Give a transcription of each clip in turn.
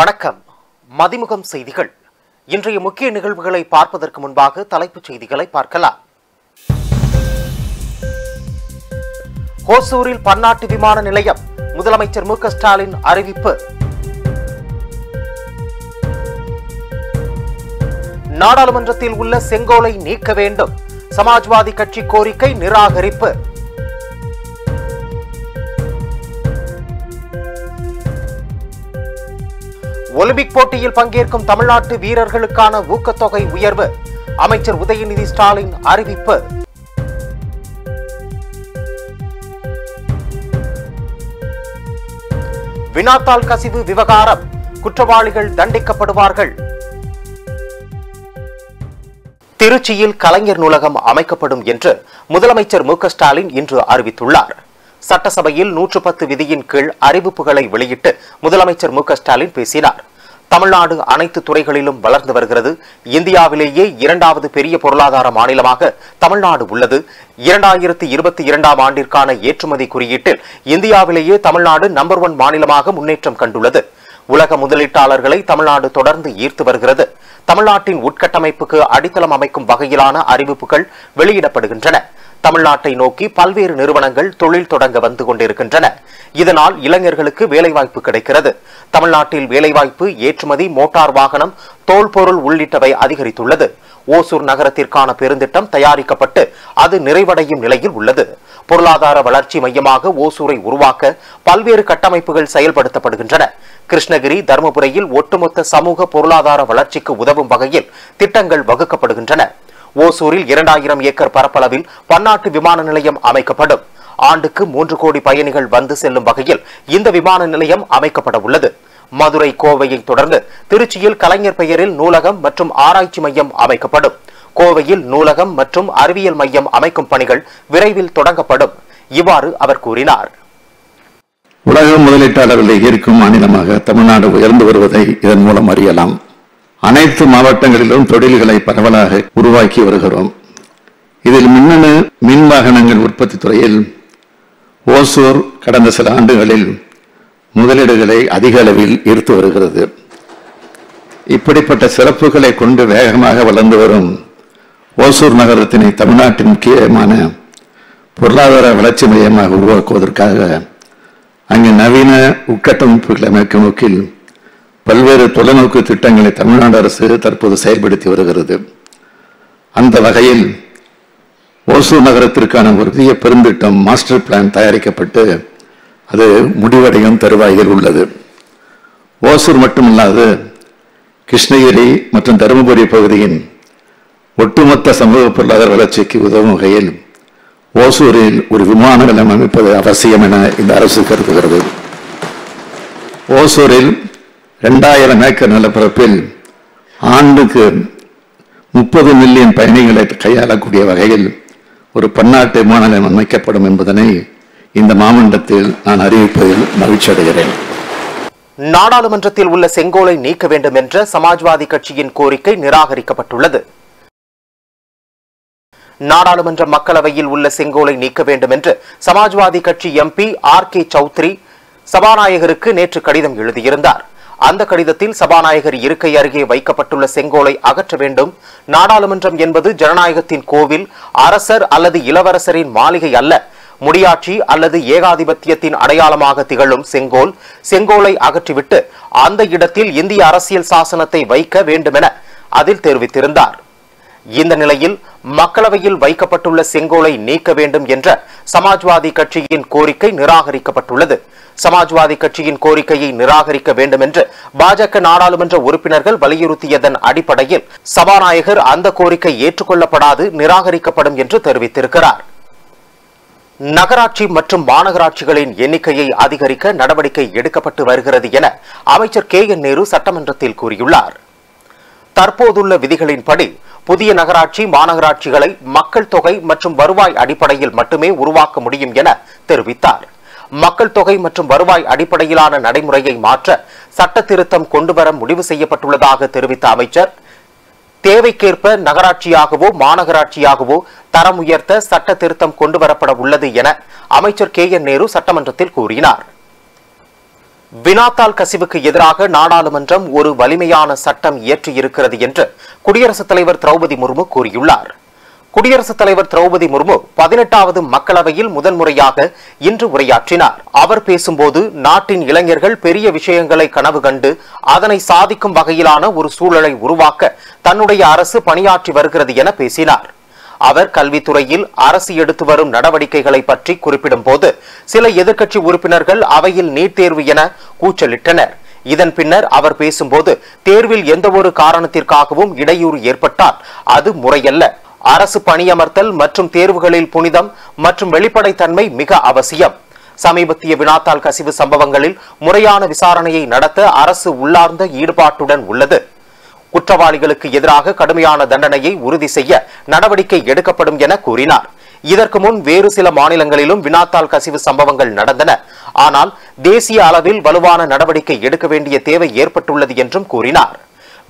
வணக்கம். மதிமுகம் செய்திகள். இன்றைய முக்கிய நிகழ்வுகளை பார்ப்பதற்கு முன்பாக தலைப்புச் செய்திகளை பார்க்கலாம். ஓசூரில் பன்னாட்டு விமான நிலையம், முதலமைச்சர் மு.க. ஸ்டாலின் அறிவிப்பு. நாடாளுமன்றத்தில் உள்ள செங்கோலை நீக்க வேண்டும், சமாஜ்வாதி கட்சி கோரிக்கை நிராகரிப்பு. ஒலிம்பிக் போட்டியில் பங்கேற்கும் தமிழ்நாட்டு வீரர்களுக்கான ஊக்கத்தொகை உயர்வு, அமைச்சர் உதயநிதி ஸ்டாலின் அறிவிப்பு. வினாத்தாள் கசிவு விவகாரம், குற்றவாளிகள் தண்டிக்கப்படுவார்கள். திருச்சியில் கலைஞர் நூலகம் அமைக்கப்படும் என்று முதலமைச்சர் மு.க. ஸ்டாலின் இன்று அறிவித்துள்ளார். சட்டசபையில் 110 விதியின் கீழ் அறிவிப்புகளை வெளியிட்டு முதலமைச்சர் மு.க. ஸ்டாலின் பேசினார். தமிழ்நாடு அனைத்து துறைகளிலும் வளர்ந்து வருகிறது. இந்தியாவிலேயே 2வது பெரிய பொருளாதார மாநிலமாக தமிழ்நாடு உள்ளது. 2022ஆம் ஆண்டிற்கான ஏற்றுமதி குறியீட்டில் இந்தியாவிலேயே தமிழ்நாடு நம்பர் 1 மாநிலமாக முன்னேற்றம் கண்டுள்ளது. உலக முதலீட்டாளர்களை தமிழ்நாடு தொடர்ந்து ஈர்த்து வருகிறது. தமிழ்நாட்டின் உட்கட்டமைப்புக்கு அடித்தளம் அமைக்கும் வகையிலான அறிவிப்புகள் வெளியிடப்படுகின்றன. தமிழ்நாட்டை நோக்கி பல்வேறு நிறுவனங்கள் தொழில் தொடங்க வந்து கொண்டிருக்கின்றன. இதனால் இளைஞர்களுக்கு வேலைவாய்ப்பு கிடைக்கிறது. தமிழ்நாட்டில் வேலைவாய்ப்பு, ஏற்றுமதி, மோட்டார் வாகனம், தோல் பொருள் உள்ளிட்டவை அதிகரித்துள்ளது. ஓசூர் நகரத்திற்கான பெருந்திட்டம் தயாரிக்கப்பட்டு அது நிறைவடையும் நிலையில் உள்ளது. பொருளாதார வளர்ச்சி மையமாக ஓசூரை உருவாக்க பல்வேறு கட்டமைப்புகள் செயல்படுத்தப்படுகின்றன. கிருஷ்ணகிரி, தருமபுரியில் ஒட்டுமொத்த சமூக பொருளாதார வளர்ச்சிக்கு உதவும் வகையில் திட்டங்கள் வகுக்கப்படுகின்றன. ஓசூரில் 2000 ஏக்கர் பரப்பளவில் பன்னாட்டு விமான நிலையம் அமைக்கப்படும். ஆண்டுக்கு 3 கோடி பயணிகள் வந்து செல்லும் வகையில் இந்த விமான நிலையம் அமைக்கப்பட உள்ளது. மதுரை, கோவையை தொடர்ந்து திருச்சியில் கலைஞர் பெயரில் நூலகம் மற்றும் ஆராய்ச்சி மையம் அமைக்கப்படும். கோவையில் நூலகம் மற்றும் அறிவியல் மையம் அமைக்கும் பணிகள் விரைவில் தொடங்கப்படும். இவ்வாறு அவர் கூறினார். உலக முதலீட்டாளர்களை ஈர்க்கும் மாநிலமாக தமிழ்நாடு உயர்ந்து வருவதை இதன் மூலம் அறியலாம். அனைத்து மாவட்டங்களிலும் தொழில்களை பரவலாக உருவாக்கி வருகிறோம். இதில் மின்னணு மின் வாகனங்கள் உற்பத்தி துறையில் ஓசூர் கடந்த சில ஆண்டுகளில் முதலீடுகளை அதிக அளவில் ஈர்த்து வருகிறது. இப்படிப்பட்ட சிறப்புகளை கொண்டு வேகமாக வளர்ந்து வரும் ஓசூர் நகரத்தினை தமிழ்நாட்டின் முக்கியமான பொருளாதார வளர்ச்சி மையமாக உருவாக்குவதற்காக அங்கு நவீன உட்கட்டமைப்புகளை அமைக்கும் நோக்கில் பல்வேறு தொலைநோக்கு திட்டங்களை தமிழ்நாடு அரசு தற்போது செயல்படுத்தி வருகிறது. அந்த வகையில் ஓசூர் நகரத்திற்கான ஒரு புதிய பெருந்திட்டம் மாஸ்டர் பிளான் தயாரிக்கப்பட்டு அது முடிவடையும் தருவாயில் உள்ளது. ஓசூர் மட்டுமல்லாது கிருஷ்ணகிரி மற்றும் தருமபுரி பகுதியின் ஒட்டுமொத்த சமூக பொருளாதார வளர்ச்சிக்கு உதவும் வகையில் ஓசூரில் ஒரு விமான நிலையம் அமைப்பது அவசியம் என இந்த அரசு கருதுகிறது. ஓசூரில் 2000 ஏக்கர் நிலப்பரப்பில் ஆண்டுக்கு 30 மில்லியன் பயணிகளை கையாளக்கூடிய வகையில் ஒரு பன்னாட்டு விமான நிலையம் அமைக்கப்படும் என்பதனை இந்த மாமண்டத்தில் நான் அறிவிப்பதில் மகிழ்ச்சி அடைகிறேன். நாடாளுமன்றத்தில் உள்ள செங்கோலை நீக்க வேண்டும் என்ற சமாஜ்வாதி கட்சியின் கோரிக்கை நிராகரிக்கப்பட்டுள்ளது. நாடாளுமன்ற மக்களவையில் உள்ள செங்கோலை நீக்க வேண்டும் என்று சமாஜ்வாதி கட்சி எம்பி R.K. சௌத்ரி சபாநாயகருக்கு நேற்று கடிதம் எழுதியிருந்தார். அந்த கடிதத்தில் சபாநாயகர் இருக்கை அருகே வைக்கப்பட்டுள்ள செங்கோலை அகற்ற வேண்டும், நாடாளுமன்றம் என்பது ஜனநாயகத்தின் கோவில், அரசர் அல்லது இளவரசரின் மாளிகை அல்ல, முடியாட்சி அல்லது ஏகாதிபத்தியத்தின் அடையாளமாக திகழும் செங்கோலை அகற்றிவிட்டு அந்த இடத்தில் இந்திய அரசியல் சாசனத்தை வைக்க வேண்டுமென அதில் தெரிவித்திருந்தார். இந்த நிலையில் மக்களவையில் வைக்கப்பட்டுள்ள செங்கோலை நீக்க வேண்டும் என்ற சமாஜ்வாதி கட்சியின் கோரிக்கை நிராகரிக்கப்பட்டுள்ளது. சமாஜ்வாதி கட்சியின் கோரிக்கையை நிராகரிக்க வேண்டும் என்று பாஜக நாடாளுமன்ற உறுப்பினர்கள் வலியுறுத்தியதன் அடிப்படையில் சபாநாயகர் அந்த கோரிக்கை ஏற்றுக்கொள்ளப்படாது, நிராகரிக்கப்படும் என்று தெரிவித்திருக்கிறார். நகராட்சி மற்றும் மாநகராட்சிகளின் எண்ணிக்கையை அதிகரிக்க நடவடிக்கை எடுக்கப்பட்டு வருகிறது என அமைச்சர் K.N. நேரு சட்டமன்றத்தில் கூறியுள்ளார். தற்போதுள்ள விதிகளின்படி புதிய நகராட்சி, மாநகராட்சிகளை மக்கள் தொகை மற்றும் வருவாய் அடிப்படையில் மட்டுமே உருவாக்க முடியும் என தெரிவித்தார். மக்கள் தொகை மற்றும் வருவாய் அடிப்படையிலான நடைமுறையை மாற்ற சட்ட திருத்தம் கொண்டுவர முடிவு செய்யப்பட்டுள்ளதாக தெரிவித்த அமைச்சர், தேவைக்கேற்ப நகராட்சியாகவோ மாநகராட்சியாகவோ தரம் உயர்த்த சட்ட திருத்தம் கொண்டுவரப்பட உள்ளது என அமைச்சர் K.N. நேரு சட்டமன்றத்தில் கூறினார். வினாத்தாள் கசிவுக்கு எதிராக நாடாளுமன்றம் ஒரு வலிமையான சட்டம் இயற்றியிருக்கிறது என்று குடியரசுத் தலைவர் திரௌபதி முர்மு கூறியுள்ளார். குடியரசுத் தலைவர் திரௌபதி முர்மு 18வது மக்களவையில் முதன்முறையாக இன்று உரையாற்றினார். அவர் பேசும்போது நாட்டின் இளைஞர்கள் பெரிய விஷயங்களை கனவு கண்டு அதனை சாதிக்கும் வகையிலான ஒரு சூழலை உருவாக்க தன்னுடைய அரசு பணியாற்றி வருகிறது என பேசினார். அவர் கல்வித்துறையில் அரசு எடுத்து வரும் நடவடிக்கைகளை பற்றி குறிப்பிடும் போது சில எதிர்க்கட்சி உறுப்பினர்கள் அவையில் நீட் தேர்வு என கூச்சலிட்டனர். இதன் பின்னர் அவர் பேசும்போது தேர்வில் எந்தவொரு காரணத்திற்காகவும் இடையூறு ஏற்பட்டால் அது முறையல்ல. அரசு பணியமர்த்தல் மற்றும் தேர்வுகளில் புனிதம் மற்றும் வெளிப்படைத்தன்மை மிக அவசியம். சமீபத்திய வினாத்தாள் கசிவு சம்பவங்களில் முறையான விசாரணையை நடத்த அரசு உள்ளார்ந்த ஈடுபாட்டுடன் உள்ளது. குற்றவாளிகளுக்கு எதிராக கடுமையான தண்டனையை உறுதி செய்ய நடவடிக்கை எடுக்கப்படும் என கூறினார். இதற்கு முன் வேறு சில மாநிலங்களிலும் வினாத்தாள் கசிவு சம்பவங்கள் நடந்தன. ஆனால் தேசிய அளவில் வலுவான நடவடிக்கை எடுக்க வேண்டிய தேவை ஏற்பட்டுள்ளது என்றும் கூறினார்.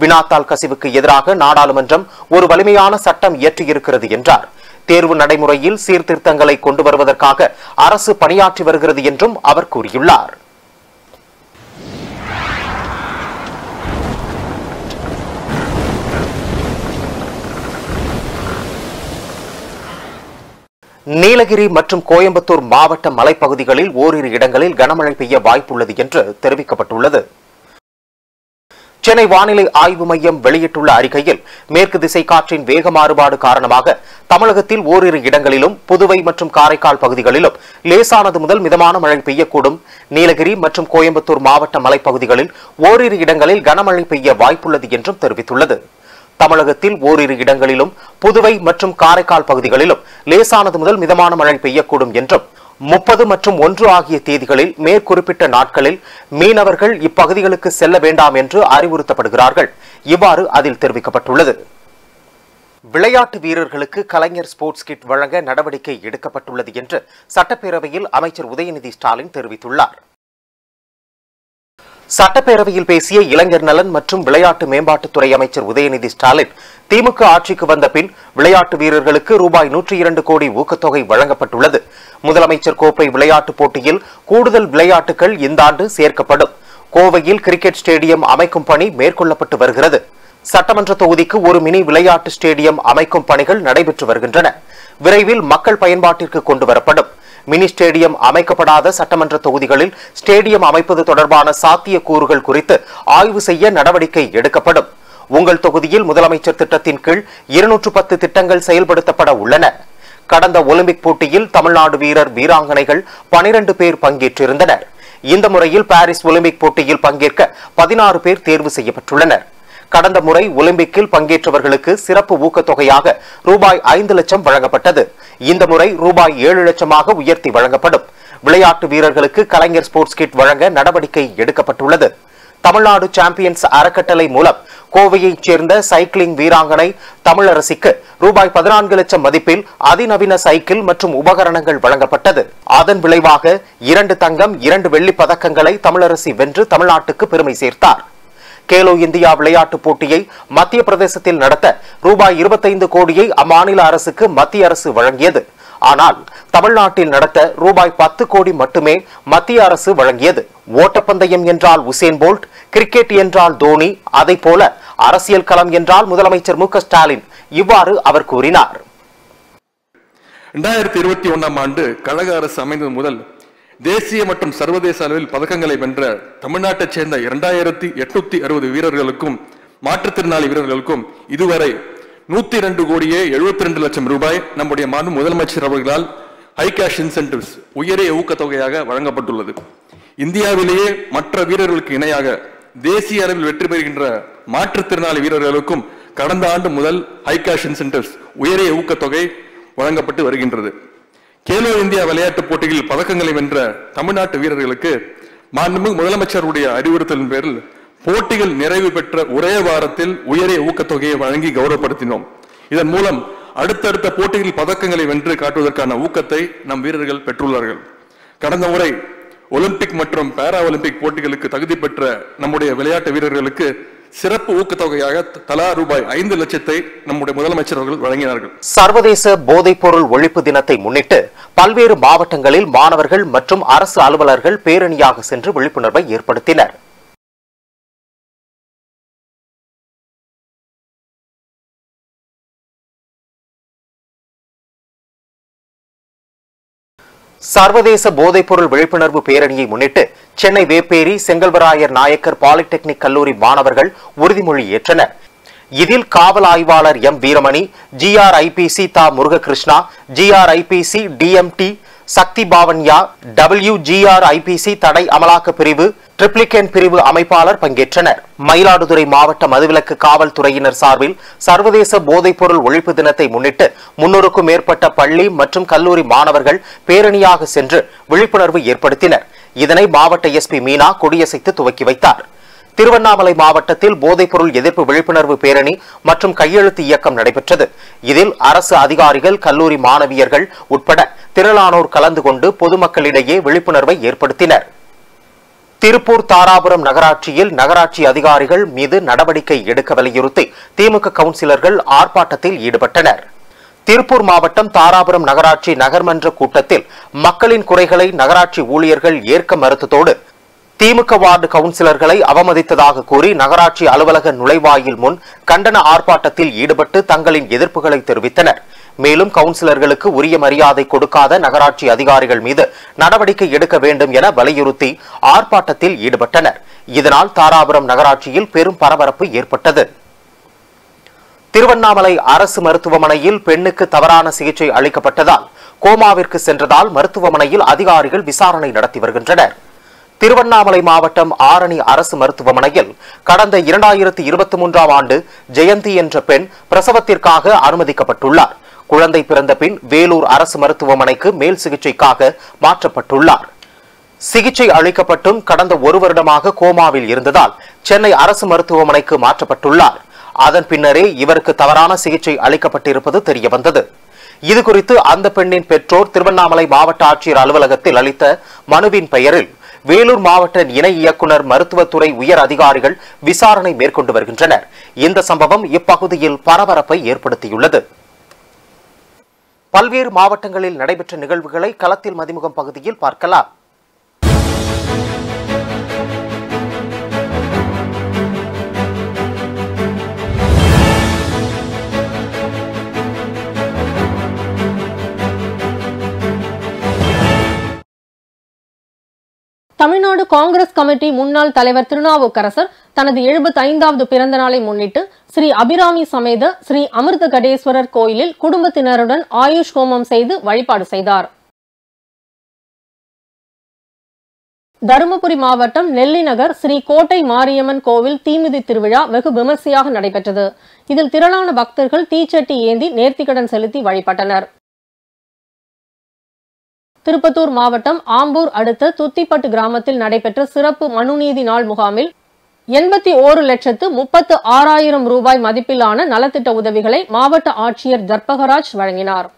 வினாத்தாள் கசிவுக்கு எதிராக நாடாளுமன்றம் ஒரு வலிமையான சட்டம் இயற்றியிருக்கிறது என்றார். தேர்வு நடைமுறையில் சீர்திருத்தங்களை கொண்டு வருவதற்காக அரசு பணியாற்றி வருகிறது என்றும் அவர் கூறியுள்ளார். நீலகிரி மற்றும் கோயம்புத்தூர் மாவட்ட மலைப்பகுதிகளில் ஓரிரு இடங்களில் கனமழை பெய்ய வாய்ப்புள்ளது என்று தெரிவிக்கப்பட்டுள்ளது. சென்னை வானிலை ஆய்வு மையம் வெளியிட்டுள்ள அறிக்கையில் மேற்கு திசை காற்றின் வேக மாறுபாடு காரணமாக தமிழகத்தில் ஓரிரு இடங்களிலும் புதுவை மற்றும் காரைக்கால் பகுதிகளிலும் லேசானது முதல் மிதமான மழை பெய்யக்கூடும். நீலகிரி மற்றும் கோயம்புத்தூர் மாவட்ட மலைப்பகுதிகளில் ஓரிரு இடங்களில் கனமழை பெய்ய வாய்ப்புள்ளது என்றும் தெரிவித்துள்ளது. தமிழகத்தில் ஓரிரு இடங்களிலும் புதுவை மற்றும் காரைக்கால் பகுதிகளிலும் லேசானது முதல் மிதமான மழை பெய்யக்கூடும் என்றும் 30 மற்றும் 1 ஆகிய தேதிகளில் மேற்குறிப்பிட்ட நாட்களில் மீனவர்கள் இப்பகுதிகளுக்கு செல்ல வேண்டாம் என்று அறிவுறுத்தப்படுகிறார்கள். இவ்வாறு அதில் தெரிவிக்கப்பட்டுள்ளது. விளையாட்டு வீரர்களுக்கு கலைஞர் ஸ்போர்ட்ஸ் கிட் வழங்க நடவடிக்கை எடுக்கப்பட்டுள்ளது என்று சட்டப்பேரவையில் அமைச்சர் உதயநிதி ஸ்டாலின் தெரிவித்துள்ளார். சட்டப்பேரவையில் பேசிய இளைஞர் நலன் மற்றும் விளையாட்டு மேம்பாட்டுத்துறை அமைச்சர் உதயநிதி ஸ்டாலின், திமுக ஆட்சிக்கு வந்த பின் விளையாட்டு வீரர்களுக்கு ரூபாய் 102 கோடி ஊக்கத்தொகை வழங்கப்பட்டுள்ளது. முதலமைச்சர் கோப்பை விளையாட்டுப் போட்டியில் கூடுதல் விளையாட்டுகள் இந்த ஆண்டு சேர்க்கப்படும். கோவையில் கிரிக்கெட் ஸ்டேடியம் அமைக்கும் பணி மேற்கொள்ளப்பட்டு வருகிறது. சட்டமன்ற தொகுதிக்கு ஒரு மினி விளையாட்டு ஸ்டேடியம் அமைக்கும் பணிகள் நடைபெற்று வருகின்றன. விரைவில் மக்கள் பயன்பாட்டிற்கு கொண்டு வரப்படும். மினி ஸ்டேடியம் அமைக்கப்படாத சட்டமன்ற தொகுதிகளில் ஸ்டேடியம் அமைப்பது தொடர்பான சாத்திய கூறுகள் குறித்து ஆய்வு செய்ய நடவடிக்கை எடுக்கப்படும். உங்கள் தொகுதியில் முதலமைச்சர் திட்டத்தின் கீழ் 210 திட்டங்கள் செயல்படுத்தப்பட உள்ளன. கடந்த ஒலிம்பிக் போட்டியில் தமிழ்நாடு வீரர் வீராங்கனைகள் 12 பேர் பங்கேற்றிருந்தனர். இந்த முறையில் பாரிஸ் ஒலிம்பிக் போட்டியில் பங்கேற்க 16 பேர் தேர்வு செய்யப்பட்டுள்ளனர். கடந்த முறை ஒலிம்பிக்கில் பங்கேற்றவர்களுக்கு சிறப்பு ஊக்கத்தொகையாக ரூபாய் 5 லட்சம் வழங்கப்பட்டது. இந்த முறை ரூபாய் 7 லட்சமாக உயர்த்தி வழங்கப்படும். விளையாட்டு வீரர்களுக்கு கலைஞர் ஸ்போர்ட்ஸ் கிட் வழங்க நடவடிக்கை எடுக்கப்பட்டுள்ளது. தமிழ்நாடு சாம்பியன்ஸ் அறக்கட்டளை மூலம் கோவையைச் சேர்ந்த சைக்கிளிங் வீராங்கனை தமிழரசிக்கு ரூபாய் 14 லட்சம் மதிப்பில் அதிநவீன சைக்கிள் மற்றும் உபகரணங்கள் வழங்கப்பட்டது. அதன் விளைவாக 2 தங்கம் 2 வெள்ளி பதக்கங்களை தமிழரசி வென்று தமிழ்நாட்டுக்கு பெருமை சேர்த்தார். கேலோ இந்தியா விளையாட்டுப் போட்டியை மத்திய பிரதேசத்தில் நடத்த ரூபாய் 25 கோடியை அம்மாநில அரசுக்கு மத்திய அரசு வழங்கியது. ஆனால் தமிழ்நாட்டில் நடத்த ரூபாய் 10 கோடி மட்டுமே மத்திய அரசு வழங்கியது. ஓட்டப்பந்தயம் என்றால் உசேன் போல்ட், கிரிக்கெட் என்றால் தோனி, அதை போல அரசியல் களம் என்றால் முதலமைச்சர் மு.க. ஸ்டாலின். இவ்வாறு அவர் கூறினார். 2021ஆம் ஆண்டு கழக அரசு அமைந்தது முதல் தேசிய மற்றும் சர்வதேச அளவில் பதக்கங்களை வென்ற தமிழ்நாட்டைச் சேர்ந்த 2860 வீரர்களுக்கும் மாற்றுத்திறனாளி வீரர்களுக்கும் இதுவரை 102 கோடியே 72 லட்சம் ரூபாய் நம்முடைய மாண்பு முதலமைச்சர் அவர்களால் ஹை கேஷ் இன்சென்டிவ்ஸ் உயரிய ஊக்கத்தொகையாக வழங்கப்பட்டுள்ளது. இந்தியாவிலேயே மற்ற வீரர்களுக்கு இணையாக தேசிய அளவில் வெற்றி பெறுகின்ற மாற்றுத்திறனாளி வீரர்களுக்கும் கடந்த ஆண்டு முதல் ஹை கேஷ் இன்சென்டிவ்ஸ் உயரிய ஊக்கத்தொகை வழங்கப்பட்டு வருகின்றது. கேலோ இந்தியா விளையாட்டுப் போட்டியில் பதக்கங்களை வென்ற தமிழ்நாட்டு வீரர்களுக்கு மாண்புமிகு முதலமைச்சருடைய அறிவுறுத்தலின் பேரில் போட்டிகள் நிறைவு பெற்ற ஒரே வாரத்தில் உயரிய ஊக்கத்தொகையை வழங்கி கௌரவப்படுத்தினோம். இதன் மூலம் அடுத்தடுத்த போட்டிகளில் பதக்கங்களை வென்று காட்டுவதற்கான ஊக்கத்தை நம் வீரர்கள் பெற்றுள்ளார்கள். கடந்த முறை ஒலிம்பிக் மற்றும் பாரா ஒலிம்பிக் போட்டிகளுக்கு தகுதி பெற்ற நம்முடைய விளையாட்டு வீரர்களுக்கு சிறப்பு ஊக்கத்தொகையாக தலா ரூபாய் 5 லட்சத்தை நம்முடைய முதலமைச்சர் அவர்கள் வழங்கினார்கள். சர்வதேச போதைப்பொருள் ஒழிப்பு தினத்தை முன்னிட்டு பல்வேறு மாவட்டங்களில் மாணவர்கள் மற்றும் அரசு அலுவலர்கள் பேரணியாக சென்று விழிப்புணர்வை ஏற்படுத்தினர். சர்வதேச போதைப்பொருள் விழிப்புணர்வு பேரணியை முன்னிட்டு சென்னை வேப்பேரி செங்கல்வராயர் நாயக்கர் பாலிடெக்னிக் கல்லூரி மாணவர்கள் உறுதிமொழி ஏற்றனர். இதில் காவல் ஆய்வாளர் எம் வீரமணி, GRIPC தா முருககிருஷ்ணா, GRIPC DMT சக்தி பாவன்யா, WGRIPC தடை அமலாக்க பிரிவு, ட்ரிப்ளிகேன் பிரிவு அமைப்பாளர் பங்கேற்றனர். மயிலாடுதுறை மாவட்ட மதுவிலக்கு காவல்துறையினர் சார்பில் சர்வதேச போதைப்பொருள் ஒழிப்பு தினத்தை முன்னிட்டு 300க்கும் மேற்பட்ட பள்ளி மற்றும் கல்லூரி மாணவர்கள் பேரணியாக சென்று விழிப்புணர்வு ஏற்படுத்தினர். இதனை மாவட்ட SP மீனா கொடியசைத்து துவக்கி வைத்தார். திருவண்ணாமலை மாவட்டத்தில் போதைப்பொருள் எதிர்ப்பு விழிப்புணர்வு பேரணி மற்றும் கையெழுத்து இயக்கம் நடைபெற்றது. இதில் அரசு அதிகாரிகள், கல்லூரி மாணவியர்கள் உட்பட திரளானோர் கலந்து கொண்டு பொதுமக்களிடையே விழிப்புணர்வை ஏற்படுத்தினர். திருப்பூர் தாராபுரம் நகராட்சியில் நகராட்சி அதிகாரிகள் மீது நடவடிக்கை எடுக்க வலியுறுத்தி திமுக கவுன்சிலர்கள் ஆர்ப்பாட்டத்தில் ஈடுபட்டனர். திருப்பூர் மாவட்டம் தாராபுரம் நகராட்சி நகர்மன்ற கூட்டத்தில் மக்களின் குறைகளை நகராட்சி ஊழியர்கள் ஏற்க மறுத்ததோடு திமுக வார்டு கவுன்சிலர்களை அவமதித்ததாக கூறி நகராட்சி அலுவலக நுழைவாயில் முன் கண்டன ஆர்ப்பாட்டத்தில் ஈடுபட்டு தங்களின் எதிர்ப்புகளை தெரிவித்தனர். மேலும் கவுன்சிலர்களுக்கு உரிய மரியாதை கொடுக்காத நகராட்சி அதிகாரிகள் மீது நடவடிக்கை எடுக்க வேண்டும் என வலியுறுத்தி ஆர்ப்பாட்டத்தில் ஈடுபட்டனர். இதனால் தாராபுரம் நகராட்சியில் பெரும் பரபரப்பு ஏற்பட்டது. திருவண்ணாமலை அரசு மருத்துவமனையில் பெண்ணுக்கு தவறான சிகிச்சை அளிக்கப்பட்டதால் கோமாவிற்கு சென்றதால் மருத்துவமனையில் அதிகாரிகள் விசாரணை நடத்தி வருகின்றனர். திருவண்ணாமலை மாவட்டம் ஆரணி அரசு மருத்துவமனையில் கடந்த 2023ஆம் ஆண்டு ஜெயந்தி என்ற பெண் பிரசவத்திற்காக அனுமதிக்கப்பட்டுள்ளார். குழந்தை பிறந்த பின் வேலூர் அரசு மருத்துவமனைக்கு மேல் சிகிச்சைக்காக மாற்றப்பட்டுள்ளார். சிகிச்சை அளிக்கப்பட்டும் கடந்த 1 வருடமாக கோமாவில் இருந்ததால் சென்னை அரசு மருத்துவமனைக்கு மாற்றப்பட்டுள்ளார். அதன் பின்னரே இவருக்கு தவறான சிகிச்சை அளிக்கப்பட்டிருப்பது தெரியவந்தது. இதுகுறித்து அந்த பெண்ணின் பெற்றோர் திருவண்ணாமலை மாவட்ட ஆட்சியர் அலுவலகத்தில் அளித்த மனுவின் பெயரில் வேலூர் மாவட்ட இணை இயக்குநர் மருத்துவத்துறை உயர் அதிகாரிகள் விசாரணை மேற்கொண்டு வருகின்றனர். இந்த சம்பவம் இப்பகுதியில் பரபரப்பை ஏற்படுத்தியுள்ளது. பல்வேறு மாவட்டங்களில் நடைபெற்ற நிகழ்வுகளை களத்தில் மதிமுகம் பகுதியில் பார்க்கலாம். தமிழ்நாடு காங்கிரஸ் கமிட்டி முன்னாள் தலைவர் திருநாவுக்கரசர் தனது 75வது பிறந்த நாளை முன்னிட்டு ஸ்ரீ அபிராமி சமேத ஸ்ரீ அமிர்த கடேஸ்வரர் கோயிலில் குடும்பத்தினருடன் ஆயுஷ் ஹோமம் செய்து வழிபாடு செய்தார். தருமபுரி மாவட்டம் நெல்லிநகர் ஸ்ரீ கோட்டை மாரியம்மன் கோவில் தீமிதி திருவிழா வெகு விமர்சையாக நடைபெற்றது. இதில் திரளான பக்தர்கள் தீச்சட்டி ஏந்தி நேர்த்திக்கடன் செலுத்தி வழிபட்டனர். திருப்பத்தூர் மாவட்டம் ஆம்பூர் அடுத்த துத்திப்பட்டு கிராமத்தில் நடைபெற்ற சிறப்பு மனுநீதி நாள் முகாமில் 81,36,000 ரூபாய் மதிப்பிலான நலத்திட்ட உதவிகளை மாவட்ட ஆட்சியர் தர்பகராஜ் வழங்கினார்.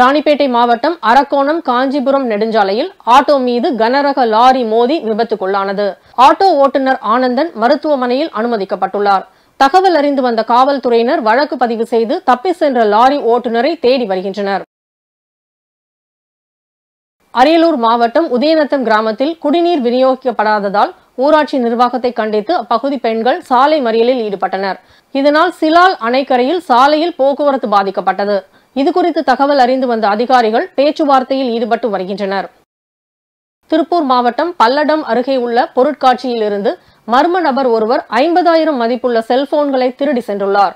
ராணிப்பேட்டை மாவட்டம் அரக்கோணம் காஞ்சிபுரம் நெடுஞ்சாலையில் ஆட்டோ மீது கனரக லாரி மோதி விபத்துக்குள்ளானது. ஆட்டோ ஓட்டுநர் ஆனந்தன் மருத்துவமனையில் அனுமதிக்கப்பட்டுள்ளார். தகவல் அறிந்து வந்த காவல்துறையினர் வழக்கு பதிவு செய்து தப்பி சென்ற லாரி ஓட்டுநரை தேடி வருகின்றனர். அரியலூர் மாவட்டம் உதயநத்தம் கிராமத்தில் குடிநீர் விநியோகிக்கப்படாததால் ஊராட்சி நிர்வாகத்தை கண்டித்து அப்பகுதி பெண்கள் சாலை மறியலில் ஈடுபட்டனர். இதனால் சிலால் அணைக்கரையில் சாலையில் போக்குவரத்து பாதிக்கப்பட்டது. இதுகுறித்து தகவல் அறிந்து வந்த அதிகாரிகள் பேச்சுவார்த்தையில் ஈடுபட்டு வருகின்றனர். திருப்பூர் மாவட்டம் பல்லடம் அருகே உள்ள பொருட்காட்சியில் இருந்து மர்ம நபர் ஒருவர் 50,000 மதிப்புள்ள செல்போன்களை திருடி சென்றுள்ளார்.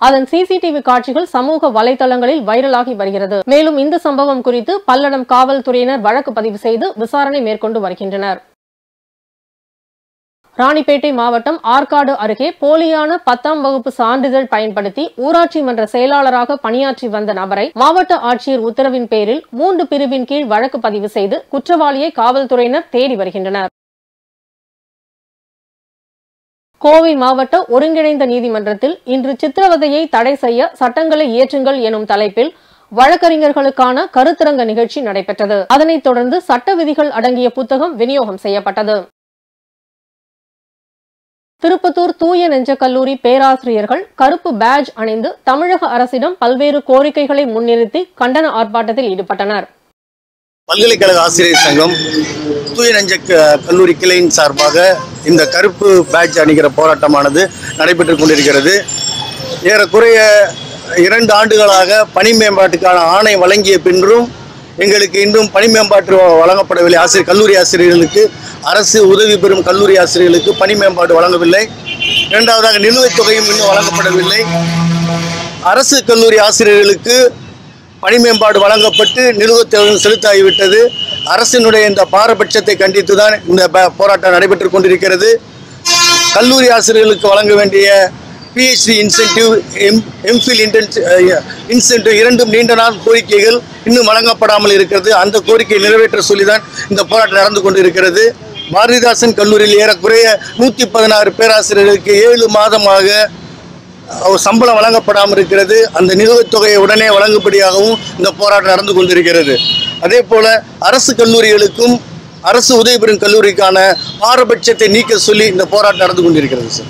அதன் சிசிடிவி காட்சிகள் சமூக வலைதளங்களில் வைரலாகி வருகிறது. மேலும் இந்த சம்பவம் குறித்து பல்லடம் காவல்துறையினர் வழக்கு பதிவு செய்து விசாரணை மேற்கொண்டு வருகின்றனர். ராணிப்பேட்டை மாவட்டம் ஆற்காடு அருகே போலியான 10ஆம் வகுப்பு சான்றிதழ் பயன்படுத்தி ஊராட்சி மன்ற செயலாளராக பணியாற்றி வந்த நபரை மாவட்ட ஆட்சியர் உத்தரவின் பேரில் 3 பிரிவின் கீழ் வழக்கு பதிவு செய்து குற்றவாளியை காவல்துறையினர் தேடி வருகின்றனர். கோவை மாவட்ட ஒருங்கிணைந்த நீதிமன்றத்தில் இன்று சித்திரவதையை தடை செய்ய சட்டங்களை இயற்றுங்கள் எனும் தலைப்பில் வழக்கறிஞர்களுக்கான கருத்தரங்க நிகழ்ச்சி நடைபெற்றது. அதனைத் தொடர்ந்து சட்ட விதிகள் அடங்கிய புத்தகம் விநியோகம் செய்யப்பட்டது. திருப்பத்தூர் தூய நெஞ்ச கல்லூரி பேராசிரியர்கள் கருப்பு பேட்ஜ் அணிந்து தமிழக அரசிடம் பல்வேறு கோரிக்கைகளை முன்னிறுத்தி கண்டன ஆர்ப்பாட்டத்தில் ஈடுபட்டனர். பல்கலைக்கழக ஆசிரியர் சங்கம் தூய நெஞ்ச கல்லூரி கிளையின் சார்பாக இந்த கருப்பு பேட்ஜ் அணிகிற போராட்டமானது நடைபெற்றுக் கொண்டிருக்கிறது. ஏறக்குறைய 2 ஆண்டுகளாக பணி மேம்பாட்டுக்கான ஆணை வழங்கிய பின்னும் எங்களுக்கு இன்னும் பணி மேம்பாட்டு வழங்கப்படவில்லை. கல்லூரி ஆசிரியர்களுக்கு, அரசு உதவி பெறும் கல்லூரி ஆசிரியர்களுக்கு பணி மேம்பாடு வழங்கவில்லை. இரண்டாவதாக நிலுவைத் தொகையும் இன்னும் வழங்கப்படவில்லை. அரசு கல்லூரி ஆசிரியர்களுக்கு பணி மேம்பாடு வழங்கப்பட்டு நிலுவைத் தொகையும் செலுத்தாகிவிட்டது. அரசினுடைய இந்த பாரபட்சத்தை கண்டித்து தான் இந்த போராட்டம் நடைபெற்றுக் கொண்டிருக்கிறது. கல்லூரி ஆசிரியர்களுக்கு வழங்க வேண்டிய PhD இன்சென்டிவ், எம்ஃபில் இன்சென்டிவ் இரண்டும் நீண்ட நாள் கோரிக்கைகள் இன்னும் வழங்கப்படாமல் இருக்கிறது. அந்த கோரிக்கையை நிறைவேற்ற சொல்லிதான் இந்த போராட்டம் நடந்து கொண்டிருக்கிறது. பாரதிதாசன் கல்லூரியில் ஏறக்குறைய 116 பேராசிரியர்களுக்கு 7 மாதமாக சம்பளம் வழங்கப்படாமல் இருக்கிறது. அந்த நிலுவைத் தொகையை உடனே வழங்கும்படியாகவும் இந்த போராட்டம் நடந்து கொண்டிருக்கிறது. அதே போல அரசு கல்லூரிகளுக்கும் அரசு உதவி பெறும் கல்லூரிக்கான பாரபட்சத்தை நீக்க சொல்லி இந்த போராட்டம் நடந்து கொண்டிருக்கிறது. சார்,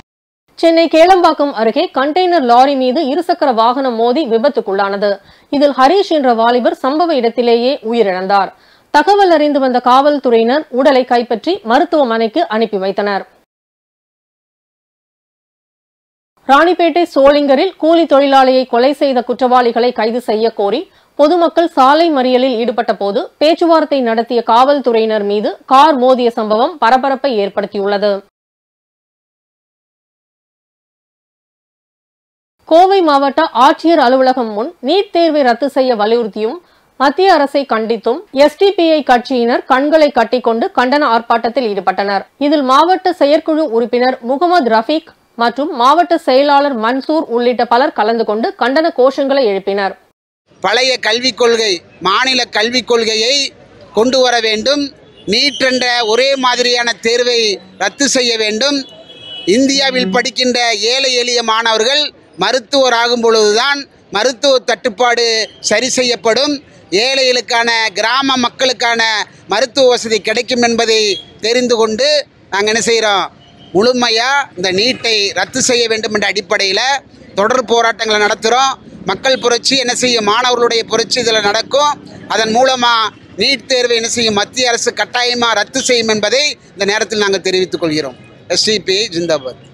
சென்னை கேளம்பாக்கம் அருகே கண்டெய்னர் லாரி மீது இருசக்கர வாகனம் மோதி விபத்துக்குள்ளானது. இதில் ஹரீஷ் என்ற வாலிபர் சம்பவ இடத்திலேயே உயிரிழந்தார். தகவல் அறிந்து வந்த காவல்துறையினர் உடலை கைப்பற்றி மருத்துவமனைக்கு அனுப்பி வைத்தனர். ராணிப்பேட்டை சோளிங்கரில் கூலி தொழிலாளியை கொலை செய்த குற்றவாளிகளை கைது செய்ய கோரி பொதுமக்கள் சாலை மறியலில் ஈடுபட்ட போது பேச்சுவார்த்தை நடத்திய காவல்துறையினர் மீது கார் மோதிய சம்பவம் பரபரப்பை ஏற்படுத்தியுள்ளது. கோவை மாவட்ட ஆட்சியர் அலுவலகம் முன் நீட் தேர்வை ரத்து செய்ய வலியுறுத்தியும் மத்திய அரசை கண்டித்தும் SDPI கட்சியினர் கண்களை கட்டிக்கொண்டு கண்டன ஆர்ப்பாட்டத்தில் ஈடுபட்டனர். இதில் மாவட்ட செயற்குழு உறுப்பினர் முகமது ரஃபீக் மற்றும் மாவட்ட செயலாளர் மன்சூர் உள்ளிட்ட பலர் கலந்து கொண்டு கண்டன கோஷங்களை எழுப்பினர். பழைய கல்விக் கொள்கை, மாநில கல்விக் கொள்கையை கொண்டு வர வேண்டும். நீட் என்ற ஒரே மாதிரியான தேர்வை ரத்து செய்ய வேண்டும். இந்தியாவில் படிக்கின்ற ஏழை எளிய மாணவர்கள் மருத்துவர் ஆகும் பொழுதுதான் மருத்துவ தட்டுப்பாடு சரி செய்யப்படும். ஏழைகளுக்கான, கிராம மக்களுக்கான மருத்துவ வசதி கிடைக்கும் என்பதை தெரிந்து கொண்டு நாங்கள் என்ன செய்கிறோம், முழுமையாக இந்த நீட்டை ரத்து செய்ய வேண்டும் என்ற அடிப்படையில் தொடர் போராட்டங்களை நடத்துகிறோம். மக்கள் புரட்சி என்ன செய்யும், மாணவர்களுடைய புரட்சி இதில் நடக்கும். அதன் மூலமாக நீட் தேர்வை என்ன செய்யும், மத்திய அரசு கட்டாயமாக ரத்து செய்யும் என்பதை இந்த நேரத்தில் நாங்கள் தெரிவித்துக் கொள்கிறோம். SDPI ஜிந்தாபாத்.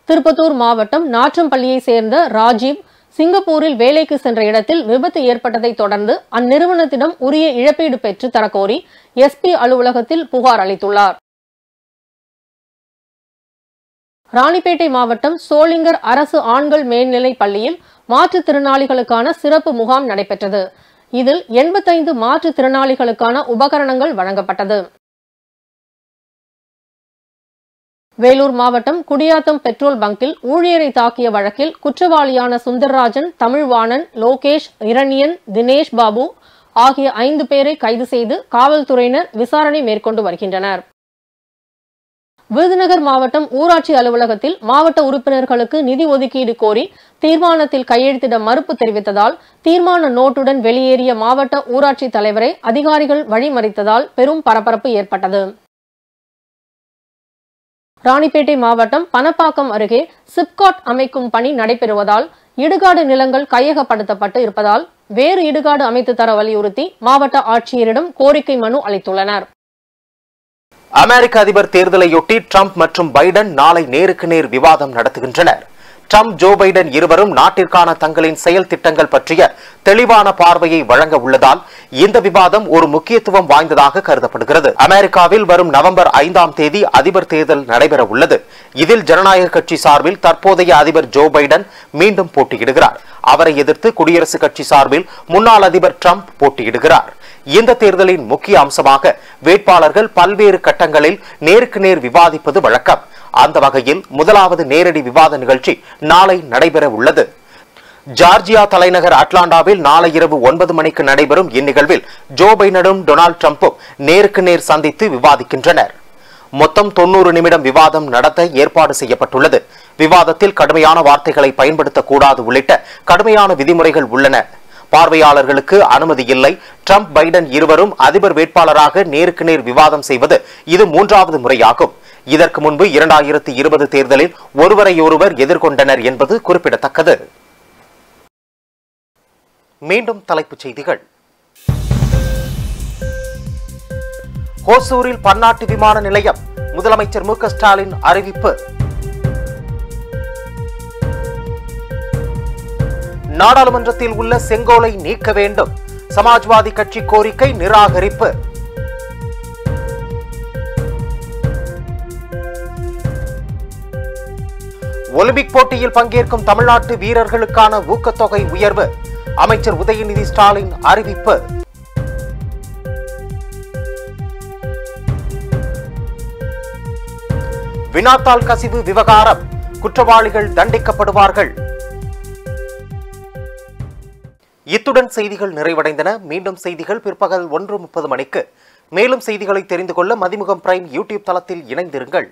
திருப்பத்தூர் மாவட்டம் நாற்றம்பள்ளியை சேர்ந்த ராஜீவ் சிங்கப்பூரில் வேலைக்கு சென்ற இடத்தில் விபத்து ஏற்பட்டதை தொடர்ந்து அந்நிறுவனத்திடம் உரிய இழப்பீடு பெற்று தரக்கோரி SP அலுவலகத்தில் புகார் அளித்துள்ளார். ராணிப்பேட்டை மாவட்டம் சோளிங்கர் அரசு ஆண்கள் மேல்நிலைப் பள்ளியில் மாற்றுத்திறனாளிகளுக்கான சிறப்பு முகாம் நடைபெற்றது. இதில் 85 மாற்றுத்திறனாளிகளுக்கான உபகரணங்கள் வழங்கப்பட்டது. வேலூர் மாவட்டம் குடியாத்தம் பெட்ரோல் பங்கில் ஊழியரை தாக்கிய வழக்கில் குற்றவாளியான சுந்தர்ராஜன், தமிழ்வாணன், லோகேஷ், இரணியன், தினேஷ் பாபு ஆகிய 5 பேரை கைது செய்து காவல்துறையினர் விசாரணை மேற்கொண்டு வருகின்றனர். விருதுநகர் மாவட்டம் ஊராட்சி அலுவலகத்தில் மாவட்ட உறுப்பினர்களுக்கு நிதி ஒதுக்கீடு கோரி தீர்மானத்தில் கையெழுத்திட மறுப்பு தெரிவித்ததால் தீர்மான நோட்டுடன் வெளியேறிய மாவட்ட ஊராட்சி தலைவரை அதிகாரிகள் வழிமறித்ததால் பெரும் பரபரப்பு ஏற்பட்டது. ராணிப்பேட்டை மாவட்டம் பனப்பாக்கம் அருகே சிப்காட் அமைக்கும் பணி நடைபெறுவதால் இடுகாடு நிலங்கள் கையகப்படுத்தப்பட்டு இருப்பதால் வேறு இடுகாடு அமைத்து தர வலியுறுத்தி மாவட்ட ஆட்சியரிடம் கோரிக்கை மனு அளித்துள்ளனர். அமெரிக்க அதிபர் தேர்தலையொட்டி ட்ரம்ப் மற்றும் பைடன் நாளை நேருக்கு நேர் விவாதம் நடத்துகின்றனர். ட்ரம்ப், ஜோ பைடன் இருவரும் நாட்டிற்கான தங்களின் செயல் திட்டங்கள் பற்றிய தெளிவான பார்வையை வழங்க உள்ளதால் இந்த விவாதம் ஒரு முக்கியத்துவம் வாய்ந்ததாக கருதப்படுகிறது. அமெரிக்காவில் வரும் நவம்பர் 5ஆம் தேதி அதிபர் தேர்தல் நடைபெற உள்ளது. இதில் ஜனநாயக கட்சி சார்பில் தற்போதைய அதிபர் ஜோ பைடன் மீண்டும் போட்டியிடுகிறார். அவரை எதிர்த்து குடியரசுக் கட்சி சார்பில் முன்னாள் அதிபர் ட்ரம்ப் போட்டியிடுகிறார். இந்த தேர்தலின் முக்கிய அம்சமாக வேட்பாளர்கள் பல்வேறு கட்டங்களில் நேருக்கு நேர் விவாதிப்பது வழக்கம். அந்த வகையில் முதலாவது நேரடி விவாத நிகழ்ச்சி நாளை நடைபெற உள்ளது. ஜார்ஜியா தலைநகர் அட்லாண்டாவில் நாளை இரவு 9 மணிக்கு நடைபெறும் இந்நிகழ்வில் ஜோ பைடனும் டொனால்டு டிரம்பும் நேருக்கு நேர் சந்தித்து விவாதிக்கின்றனர். மொத்தம் 90 நிமிடம் விவாதம் நடத்த ஏற்பாடு செய்யப்பட்டுள்ளது. விவாதத்தில் கடுமையான வார்த்தைகளை பயன்படுத்தக்கூடாது உள்ளிட்ட கடுமையான விதிமுறைகள் உள்ளன. பார்வையாளர்களுக்கு அனுமதி இல்லை. ட்ரம்ப், பைடன் இருவரும் அதிபர் வேட்பாளராக நேருக்கு நேர் விவாதம் செய்வது இது 3வது முறையாகும். இதற்கு முன்பு 2020 தேர்தலில் ஒருவரையொருவர் எதிர்கொண்டனர் என்பது குறிப்பிடத்தக்கது. மீண்டும் தலைப்புச் செய்திகள். ஹோசூரில் பன்னாட்டு விமான நிலையம், முதலமைச்சர் மு க ஸ்டாலின் அறிவிப்பு. நாடாளுமன்றத்தில் உள்ள செங்கோலை நீக்க வேண்டும், சமாஜ்வாதி கட்சி கோரிக்கை நிராகரிப்பு. ஒலிம்பிக் போட்டியில் பங்கேற்கும் தமிழ்நாட்டு வீரர்களுக்கான ஊக்கத்தொகை உயர்வு, அமைச்சர் உதயநிதி ஸ்டாலின் அறிவிப்பு. வினாத்தாள் கசிவு விவகாரம், குற்றவாளிகள் தண்டிக்கப்படுவார்கள். இத்துடன் செய்திகள் நிறைவடைந்தன. மீண்டும் செய்திகள் பிற்பகல் 1:30 மணிக்கு. மேலும் செய்திகளை தெரிந்து கொள்ள மதிமுகம் பிரைம் யூடியூப் தளத்தில் இணைந்திருங்கள்.